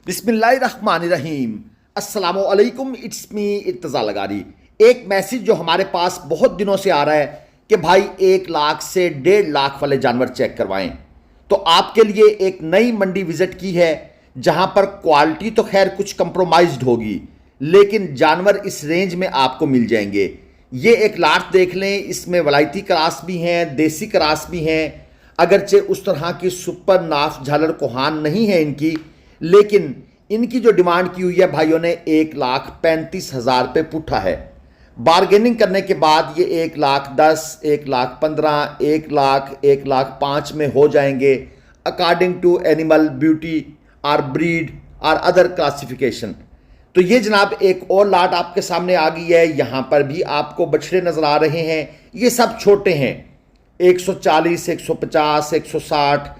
बिस्मिल्लाहिर्रहमानिर्रहीम। अस्सलामुअलैकुम, it's me Irtaza लगारी। एक मैसेज जो हमारे पास बहुत दिनों से आ रहा है कि भाई 1 लाख से 1.5 लाख वाले जानवर चेक करवाएं। तो आपके लिए एक नई मंडी विजिट की है जहां पर क्वालिटी तो खैर कुछ कंप्रोमाइज्ड होगी, लेकिन जानवर इस रेंज में आपको मिल जाएंगे। ये एक लाट देख लें, इसमें वलायती क्रास भी हैं, देसी क्रास भी हैं। अगरचे उस तरह की सुपर नाफ झालर कोहान नहीं है इनकी, लेकिन इनकी जो डिमांड की हुई है भाइयों ने 1,35,000 पे पुट्ठा है। बार्गेनिंग करने के बाद ये 1,10,000, 1,15,000, 1,00,000, 1,05,000 में हो जाएंगे अकॉर्डिंग टू एनिमल ब्यूटी और ब्रीड और अदर क्लासिफिकेशन। तो ये जनाब एक और लाट आपके सामने आ गई है। यहां पर भी आपको बछड़े नजर आ रहे हैं। ये सब छोटे हैं, 140, 150, 160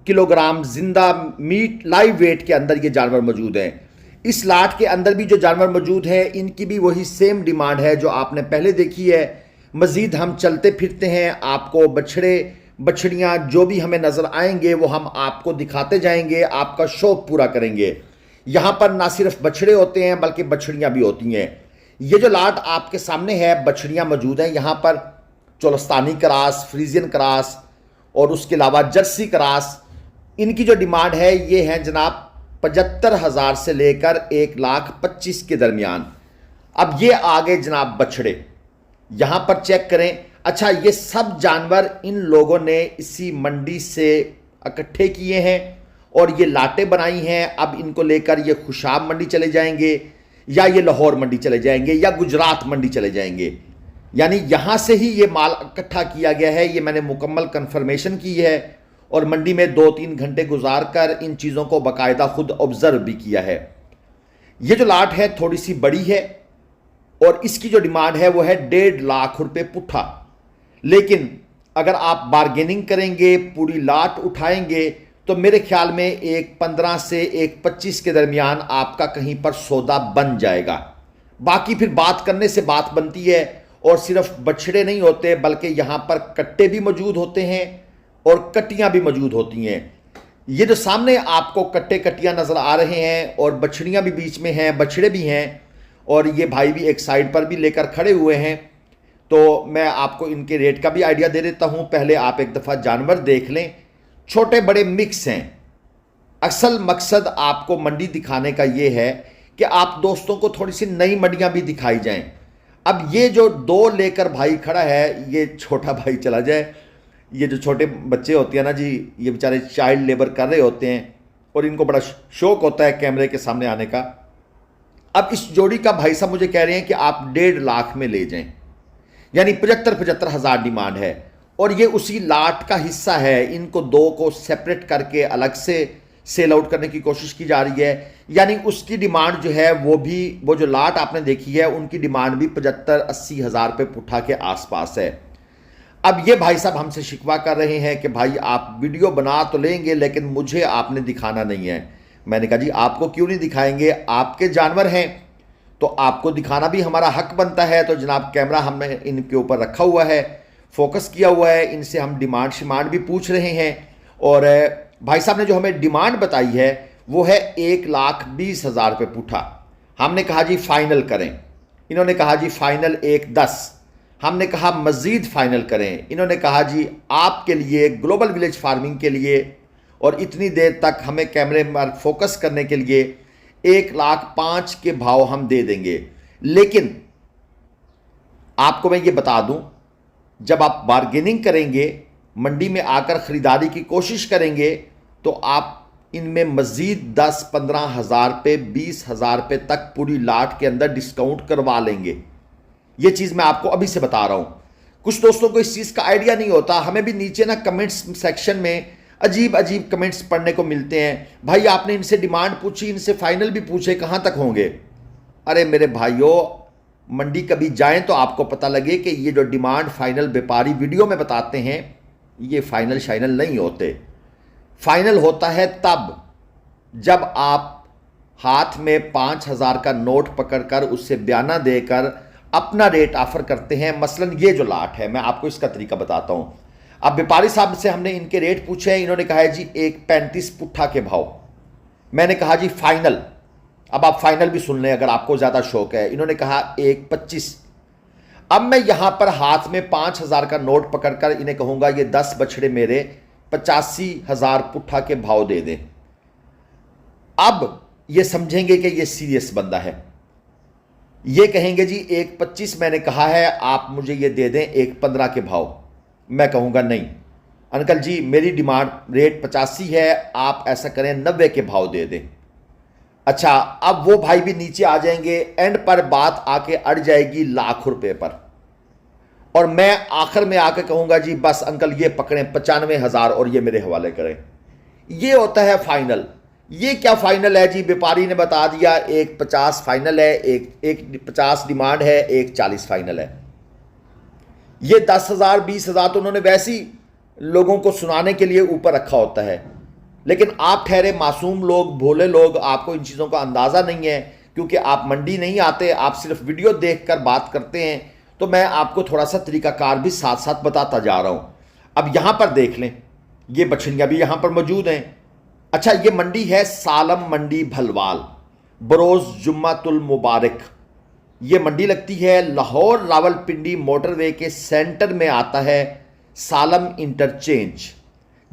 किलोग्राम जिंदा मीट लाइव वेट के अंदर ये जानवर मौजूद हैं। इस लाट के अंदर भी जो जानवर मौजूद हैं इनकी भी वही सेम डिमांड है जो आपने पहले देखी है। मजीद हम चलते फिरते हैं, आपको बछड़े बछड़ियाँ जो भी हमें नज़र आएंगे वो हम आपको दिखाते जाएंगे, आपका शौक पूरा करेंगे। यहाँ पर ना सिर्फ बछड़े होते हैं बल्कि बछड़ियाँ भी होती हैं। ये जो लाट आपके सामने है बछड़ियाँ मौजूद हैं। यहाँ पर चोलस्तानी क्रास, फ्रीजियन क्रास और उसके अलावा जर्सी क्रास, इनकी जो डिमांड है ये है जनाब 75,000 से लेकर 1,25,000 के दरमियान। अब ये आगे जनाब बछड़े यहां पर चेक करें। अच्छा, ये सब जानवर इन लोगों ने इसी मंडी से इकट्ठे किए हैं और ये लाटें बनाई हैं। अब इनको लेकर ये खुशाब मंडी चले जाएंगे या ये लाहौर मंडी चले जाएंगे या गुजरात मंडी चले जाएंगे। यानी यहां से ही ये माल इकट्ठा किया गया है। ये मैंने मुकम्मल कंफर्मेशन की है और मंडी में 2-3 घंटे गुजार कर इन चीज़ों को बाकायदा खुद ऑब्जर्व भी किया है। ये जो लाट है थोड़ी सी बड़ी है और इसकी जो डिमांड है वो है 1.5 लाख रुपए पुट्ठा। लेकिन अगर आप बार्गेनिंग करेंगे, पूरी लाट उठाएंगे, तो मेरे ख्याल में 1,15 से 1,25 के दरमियान आपका कहीं पर सौदा बन जाएगा। बाकी फिर बात करने से बात बनती है। और सिर्फ बछड़े नहीं होते बल्कि यहां पर कट्टे भी मौजूद होते हैं और कट्टियां भी मौजूद होती हैं। ये जो सामने आपको कट्टे कट्टियां नजर आ रहे हैं और बछड़ियां भी बीच में हैं, बछड़े भी हैं और ये भाई भी एक साइड पर भी लेकर खड़े हुए हैं। तो मैं आपको इनके रेट का भी आइडिया दे देता हूं। पहले आप एक दफ़ा जानवर देख लें। छोटे बड़े मिक्स हैं। असल मकसद आपको मंडी दिखाने का ये है कि आप दोस्तों को थोड़ी सी नई मंडियां भी दिखाई जाएं। अब ये जो 2 लेकर भाई खड़ा है, ये छोटा भाई चला जाए। ये जो छोटे बच्चे होते हैं ना जी, ये बेचारे चाइल्ड लेबर कर रहे होते हैं और इनको बड़ा शौक होता है कैमरे के सामने आने का। अब इस जोड़ी का भाई साहब मुझे कह रहे हैं कि आप 1.5 लाख में ले जाएं, यानी 75,000 डिमांड है। और ये उसी लाट का हिस्सा है। इनको 2 को सेपरेट करके अलग से सेल आउट करने की कोशिश की जा रही है। यानी उसकी डिमांड जो है वो जो लाट आपने देखी है उनकी डिमांड भी 75-80 हज़ार रुपये पुट्ठा के आसपास है। अब ये भाई साहब हमसे शिकवा कर रहे हैं कि भाई आप वीडियो बना तो लेंगे लेकिन मुझे आपने दिखाना नहीं है। मैंने कहा जी आपको क्यों नहीं दिखाएंगे, आपके जानवर हैं तो आपको दिखाना भी हमारा हक बनता है। तो जनाब कैमरा हमने इनके ऊपर रखा हुआ है, फोकस किया हुआ है, इनसे हम डिमांड शिमांड भी पूछ रहे हैं। और भाई साहब ने जो हमें डिमांड बताई है वो है 1,20,000 रुपये पुट्ठा। हमने कहा जी फाइनल करें। इन्होंने कहा जी फाइनल 1,10। हमने कहा मजीद फाइनल करें। इन्होंने कहा जी आपके लिए, ग्लोबल विलेज फार्मिंग के लिए और इतनी देर तक हमें कैमरे पर फोकस करने के लिए 1,05,000 के भाव हम दे देंगे। लेकिन आपको मैं ये बता दूं, जब आप बार्गेनिंग करेंगे, मंडी में आकर ख़रीदारी की कोशिश करेंगे, तो आप इनमें मजीद 10-15 हज़ार रुपये, 20 हज़ार रुपये तक पूरी लाट के अंदर डिस्काउंट करवा लेंगे। ये चीज़ मैं आपको अभी से बता रहा हूँ। कुछ दोस्तों को इस चीज़ का आइडिया नहीं होता। हमें भी नीचे ना कमेंट्स सेक्शन में अजीब अजीब कमेंट्स पढ़ने को मिलते हैं। भाई आपने इनसे डिमांड पूछी, इनसे फाइनल भी पूछे, कहाँ तक होंगे? अरे मेरे भाइयों, मंडी कभी जाएं तो आपको पता लगे कि ये जो डिमांड फाइनल व्यापारी वीडियो में बताते हैं ये फाइनल शाइनल नहीं होते। फाइनल होता है तब जब आप हाथ में 5,000 का नोट पकड़कर उससे बयाना देकर अपना रेट ऑफर करते हैं। मसलन ये जो लाट है, मैं आपको इसका तरीका बताता हूं। अब व्यापारी साहब से हमने इनके रेट पूछे हैं। इन्होंने कहा है जी 1,35 पुट्ठा के भाव। मैंने कहा जी फाइनल, अब आप फाइनल भी सुन लें अगर आपको ज़्यादा शौक है। इन्होंने कहा 1,25। अब मैं यहां पर हाथ में 5,000 का नोट पकड़कर इन्हें कहूंगा ये 10 बछड़े मेरे 85,000 पुट्ठा के भाव दे दें। अब ये समझेंगे कि ये सीरियस बंदा है। ये कहेंगे जी 1,25 मैंने कहा है, आप मुझे ये दे दें 1,15 के भाव। मैं कहूंगा नहीं अंकल जी, मेरी डिमांड रेट 85 है, आप ऐसा करें 90 के भाव दे दें। अच्छा, अब वो भाई भी नीचे आ जाएंगे, एंड पर बात आके अड़ जाएगी लाख रुपए पर, और मैं आखिर में आके कहूंगा जी बस अंकल ये पकड़ें 95,000 और ये मेरे हवाले करें। ये होता है फाइनल। ये क्या फाइनल है जी? व्यापारी ने बता दिया 1,50 फाइनल है, 1,50 डिमांड है, 1,40 फाइनल है। ये 10,000 20,000 तो उन्होंने वैसे ही लोगों को सुनाने के लिए ऊपर रखा होता है, लेकिन आप ठहरे मासूम लोग, भोले लोग, आपको इन चीज़ों का अंदाज़ा नहीं है क्योंकि आप मंडी नहीं आते, आप सिर्फ वीडियो देखकर बात करते हैं। तो मैं आपको थोड़ा सा तरीकाकार भी साथ साथ बताता जा रहा हूँ। अब यहाँ पर देख लें, ये बछड़ियाँ भी यहाँ पर मौजूद हैं। अच्छा, ये मंडी है सालम मंडी भलवाल, बरोज़ जुम्मातुल मुबारक। ये मंडी लगती है लाहौर रावलपिंडी मोटरवे के सेंटर में आता है सालम इंटरचेंज,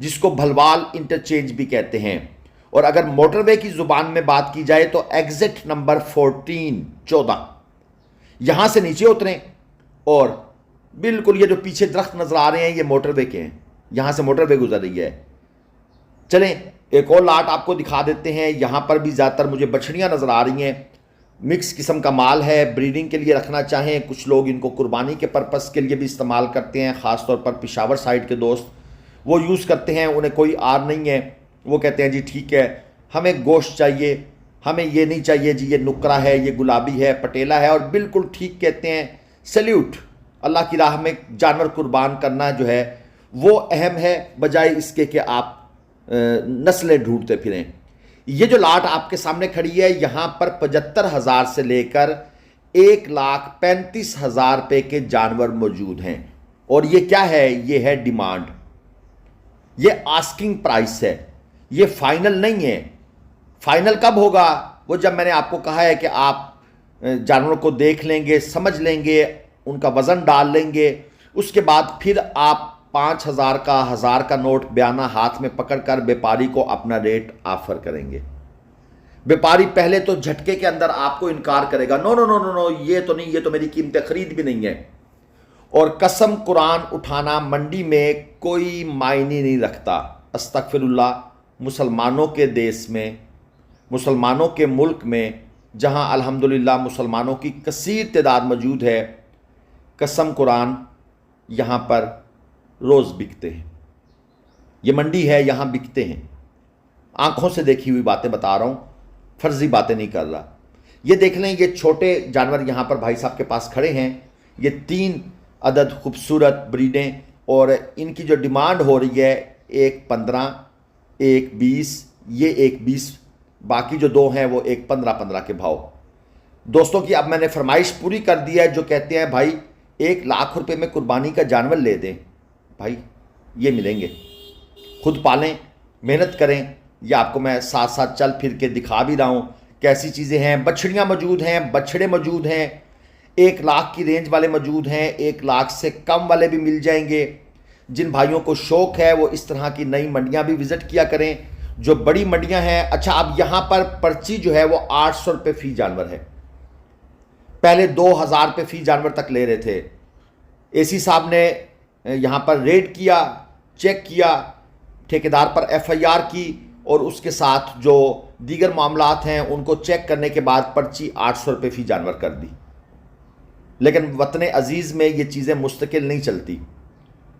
जिसको भलवाल इंटरचेंज भी कहते हैं। और अगर मोटरवे की जुबान में बात की जाए तो एग्जिट नंबर 14 यहां से नीचे उतरें और बिल्कुल ये जो पीछे दरख्त नजर आ रहे हैं ये मोटरवे के हैं, यहां से मोटरवे गुजर रही है। चलें एक और लाट आपको दिखा देते हैं। यहां पर भी ज़्यादातर मुझे बछड़ियां नजर आ रही हैं, मिक्स किस्म का माल है, ब्रीडिंग के लिए रखना चाहें, कुछ लोग इनको कुर्बानी के पर्पस के लिए भी इस्तेमाल करते हैं। ख़ास तौर पर पिशावर साइड के दोस्त वो यूज़ करते हैं, उन्हें कोई आर नहीं है, वो कहते हैं जी ठीक है हमें गोश्त चाहिए, हमें ये नहीं चाहिए जी ये नुकरा है, ये गुलाबी है, पटेला है। और बिल्कुल ठीक कहते हैं, सल्यूट। अल्लाह की राह में जानवर कुर्बान करना जो है वो अहम है, बजाय इसके कि आप नस्लें ढूंढते फिरें। ये जो लाट आपके सामने खड़ी है यहाँ पर 75,000 से लेकर 1,35,000 रुपये के जानवर मौजूद हैं। और ये क्या है? ये है डिमांड, ये आस्किंग प्राइस है, ये फाइनल नहीं है। फाइनल कब होगा? वो जब मैंने आपको कहा है कि आप जानवरों को देख लेंगे, समझ लेंगे, उनका वज़न डाल लेंगे, उसके बाद फिर आप 5,000 का 1,000 का नोट बयाना हाथ में पकड़कर व्यापारी को अपना रेट ऑफर करेंगे। व्यापारी पहले तो झटके के अंदर आपको इनकार करेगा, no no no no no, ये तो नहीं, ये तो मेरी कीमत खरीद भी नहीं है। और कसम कुरान उठाना मंडी में कोई मायने नहीं रखता। अस्तगफिरुल्लाह, मुसलमानों के देश में, मुसलमानों के मुल्क में, जहां अल्हम्दुलिल्लाह मुसलमानों की कसीर तादाद मौजूद है, कसम कुरान यहाँ पर रोज़ बिकते हैं। ये मंडी है, यहाँ बिकते हैं। आंखों से देखी हुई बातें बता रहा हूँ, फर्जी बातें नहीं कर रहा। ये देख लें, ये छोटे जानवर यहाँ पर भाई साहब के पास खड़े हैं। ये 3 अदद खूबसूरत ब्रीडें, और इनकी जो डिमांड हो रही है 1,15, 1,20, ये 1,20, बाकी जो 2 हैं वो 1,15 के भाव। दोस्तों की अब मैंने फरमाइश पूरी कर दी है, जो कहते हैं भाई 1 लाख रुपए में कुर्बानी का जानवर ले दें, भाई ये मिलेंगे। खुद पालें, मेहनत करें। ये आपको मैं साथ साथ चल फिर के दिखा भी रहा हूँ कैसी चीज़ें हैं। बछड़ियाँ मौजूद हैं, बछड़े मौजूद हैं, 1 लाख की रेंज वाले मौजूद हैं, 1 लाख से कम वाले भी मिल जाएंगे। जिन भाइयों को शौक़ है वो इस तरह की नई मंडियाँ भी विज़िट किया करें, जो बड़ी मंडियाँ हैं। अच्छा, अब यहाँ पर पर्ची जो है वो 800 रुपये फ़ी जानवर है, पहले 2,000 रुपये फ़ी जानवर तक ले रहे थे। एसी साहब ने यहाँ पर रेड किया, चेक किया, ठेकेदार पर FIR की, और उसके साथ जो दीगर मामलात हैं उनको चेक करने के बाद पर्ची 800 रुपये फ़ी जानवर कर दी। लेकिन वतन अजीज़ में ये चीज़ें मुस्तकिल नहीं चलती,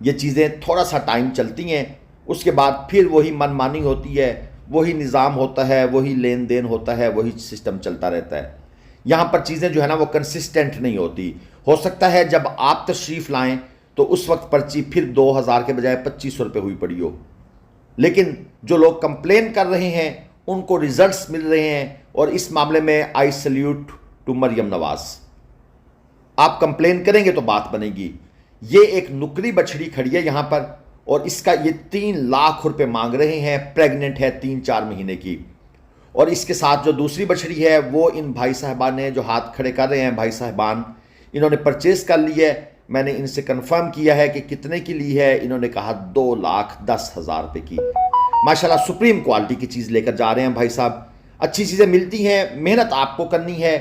ये चीज़ें थोड़ा सा टाइम चलती हैं, उसके बाद फिर वही मनमानी होती है, वही निज़ाम होता है, वही लेन देन होता है, वही सिस्टम चलता रहता है। यहाँ पर चीज़ें जो है ना वो कंसिस्टेंट नहीं होती। हो सकता है जब आप तशरीफ़ लाएं तो उस वक्त पर्ची फिर 2,000 के बजाय 2,500 रुपये हुई पड़ी हो, लेकिन जो लोग कंप्लेन कर रहे हैं उनको रिजल्ट्स मिल रहे हैं। और इस मामले में I salute to Maryam Nawaz. आप कंप्लेन करेंगे तो बात बनेगी। ये एक नुकरी बछड़ी खड़ी है यहाँ पर, और इसका ये 3 लाख रुपए मांग रहे हैं, प्रेग्नेंट है 3-4 महीने की। और इसके साथ जो दूसरी बछड़ी है वो इन भाई साहबान ने जो हाथ खड़े कर रहे हैं, भाई साहबान इन्होंने परचेज कर ली है। मैंने इनसे कंफर्म किया है कि कितने की ली है। इन्होंने कहा 2,10,000 रुपये की। माशाल्लाह सुप्रीम क्वालिटी की चीज़ लेकर जा रहे हैं भाई साहब। अच्छी चीज़ें मिलती हैं, मेहनत आपको करनी है।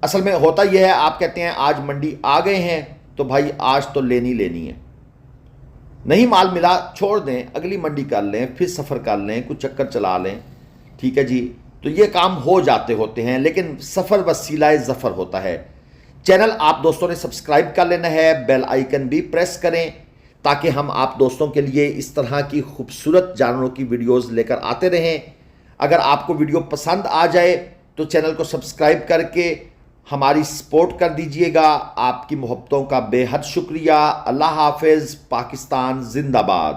असल में होता यह है, आप कहते हैं आज मंडी आ गए हैं तो भाई आज तो लेनी है, नहीं माल मिला छोड़ दें, अगली मंडी कर लें, फिर सफ़र कर लें, कुछ चक्कर चला लें, ठीक है जी। तो ये काम हो जाते होते हैं, लेकिन सफ़र वसीला ज़फ़र होता है। चैनल आप दोस्तों ने सब्सक्राइब कर लेना है, बेल आइकन भी प्रेस करें ताकि हम आप दोस्तों के लिए इस तरह की खूबसूरत जानवरों की वीडियोस लेकर आते रहें। अगर आपको वीडियो पसंद आ जाए तो चैनल को सब्सक्राइब करके हमारी सपोर्ट कर दीजिएगा। आपकी मोहब्बतों का बेहद शुक्रिया। अल्लाह हाफिज़। पाकिस्तान जिंदाबाद।